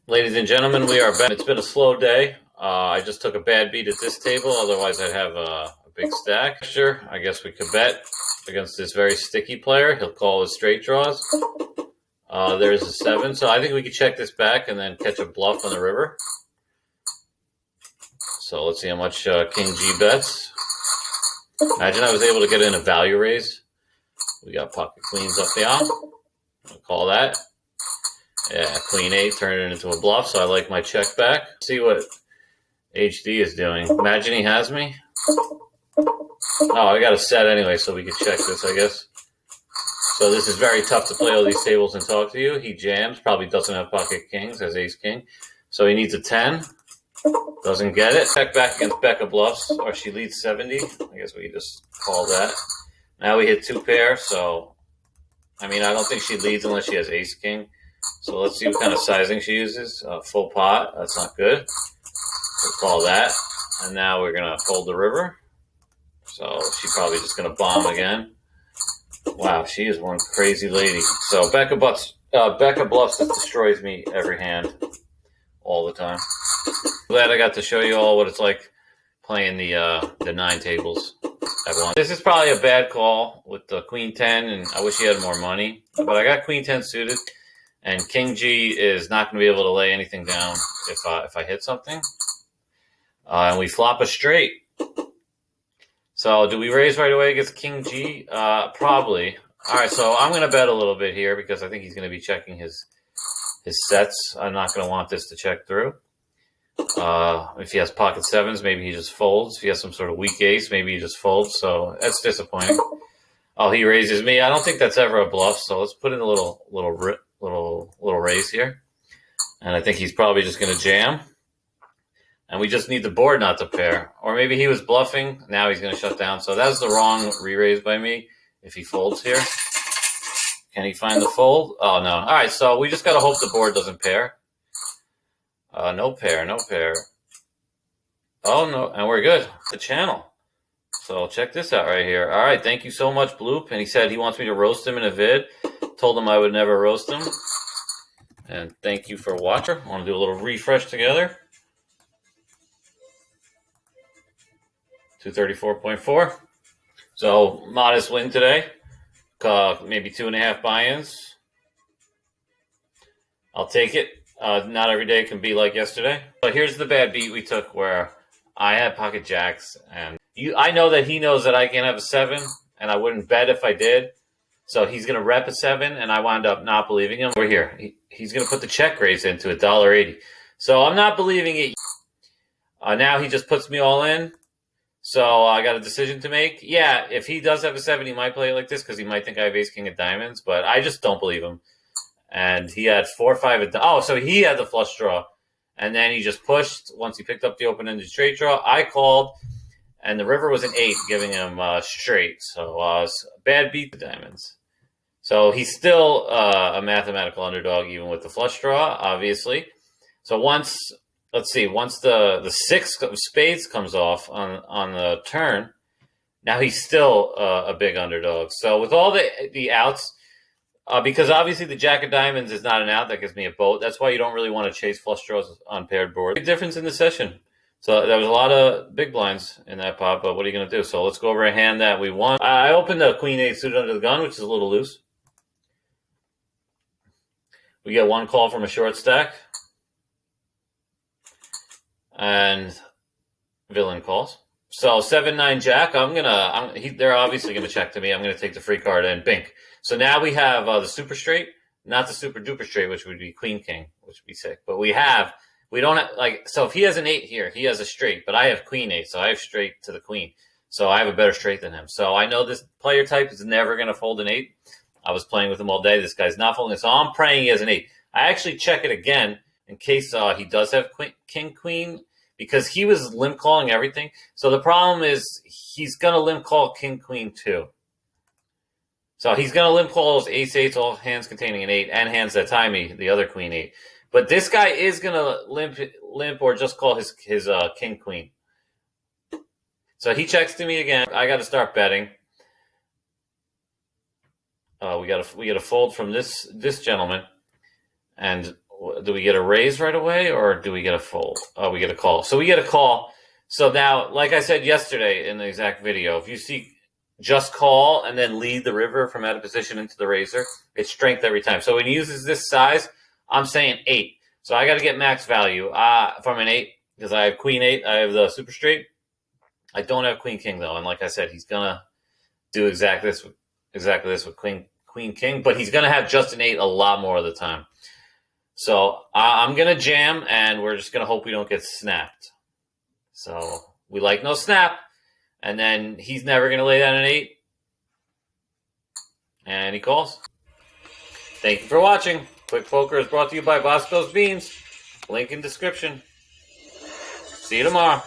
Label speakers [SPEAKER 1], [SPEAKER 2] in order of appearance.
[SPEAKER 1] Ladies and gentlemen, we are back. It's been a slow day. I just took a bad beat at this table. Otherwise, I'd have a big stack. Sure, I guess we could bet against this very sticky player. He'll call his straight draws. There's a 7. So I think we could check this back and then catch a bluff on the river. So let's see how much King G bets. Imagine I was able to get in a value raise. We got pocket queens up the I'll call that. Yeah, Queen 8 turned it into a bluff, so I like my check back. See what HD is doing. Imagine he has me. Oh, I got a set anyway, so we could check this, I guess. So this is very tough to play all these tables and talk to you. He jams, probably doesn't have pocket kings, has ace king. So he needs a 10. Doesn't get it. Check back against Becca bluffs, or she leads 70. I guess we just call that. Now we hit 2 pair, so I mean, I don't think she leads unless she has ace king. So let's see what kind of sizing she uses. Full pot, that's not good. We'll call that. And now we're going to fold the river. So she's probably just going to bomb again. Wow, she is one crazy lady. So Becca bluffs just destroys me every hand, all the time. Glad I got to show you all what it's like playing the 9 tables at once. This is probably a bad call with the Queen 10, and I wish he had more money. But I got Queen 10 suited. And King G is not going to be able to lay anything down if I hit something. And we flop a straight. So do we raise right away against King G? Probably. All right, so I'm going to bet a little bit here because I think he's going to be checking his sets. I'm not going to want this to check through. If he has pocket 7s, maybe he just folds. If he has some sort of weak ace, maybe he just folds. So that's disappointing. Oh, he raises me. I don't think that's ever a bluff. So let's put in a little raise here. And I think he's probably just going to jam. And we just need the board not to pair. Or maybe he was bluffing. Now he's going to shut down. So that's the wrong re-raise by me if he folds here. Can he find the fold? Oh, no. All right, so we just got to hope the board doesn't pair. No pair, no pair. Oh, no, and we're good. The channel. So check this out right here. All right, thank you so much, Bloop. And he said he wants me to roast him in a vid. Told him I would never roast him. And thank you for watching. I want to do a little refresh together. 234.4. So modest win today. Maybe 2.5 buy-ins. I'll take it. Not every day can be like yesterday. But here's the bad beat we took where I had pocket jacks. And I know that he knows that I can't have a 7. And I wouldn't bet if I did. So he's going to rep a 7, and I wound up not believing him. Over here, he's going to put the check raise into $1.80. So I'm not believing it. Now he just puts me all in. So I got a decision to make. Yeah, if he does have a 7, he might play it like this because he might think I have ace king of diamonds. But I just don't believe him. And he had 4 or 5. Oh, so he had the flush draw. And then he just pushed once he picked up the open-ended straight draw. I called. And the river was an 8, giving him straight. So bad beat the diamonds. So he's still a mathematical underdog, even with the flush draw, obviously. So once the 6 of spades comes off on the turn, now he's still a big underdog. So with all the outs, because obviously the jack of diamonds is not an out, that gives me a boat. That's why you don't really want to chase flush draws on paired board. Big difference in the session. So there was a lot of big blinds in that pot, but what are you going to do? So let's go over a hand that we won. I opened the Queen 8 suited under the gun, which is a little loose. We get 1 call from a short stack. And villain calls. So 7-9 jack, they're obviously going to check to me. I'm going to take the free card and bink. So now we have the super straight, not the super duper straight, which would be queen king, which would be sick. But we don't have, so if he has an 8 here, he has a straight, but I have queen 8, so I have straight to the queen. So I have a better straight than him. So I know this player type is never going to fold an 8. I was playing with him all day. This guy's not folding it, so I'm praying he has an 8. I actually check it again in case he does have king queen, because he was limp calling everything. So the problem is he's going to limp call king queen too. So he's going to limp call those ace 8s, all hands containing an 8, and hands that tie me, the other queen 8. But this guy is going to limp or just call his king queen. So he checks to me again. I got to start betting. We got to fold from this gentleman, and do we get a raise right away, or do we get a fold? Oh, we get a call. So we get a call. So now, like I said yesterday in the exact video, if you see just call and then lead the river from out of position into the razor, it's strength every time. So when he uses this size, I'm saying 8. So I got to get max value from an 8 because I have queen 8. I have the super straight. I don't have queen king though, and like I said, he's gonna do exactly this with queen king, but he's gonna have just an 8 a lot more of the time. So I'm gonna jam, and we're just gonna hope we don't get snapped. So we like no snap, and then he's never gonna lay down an 8, and he calls. Thank you for watching. Quick Poker is brought to you by Bosco's Beans. Link in description. See you tomorrow.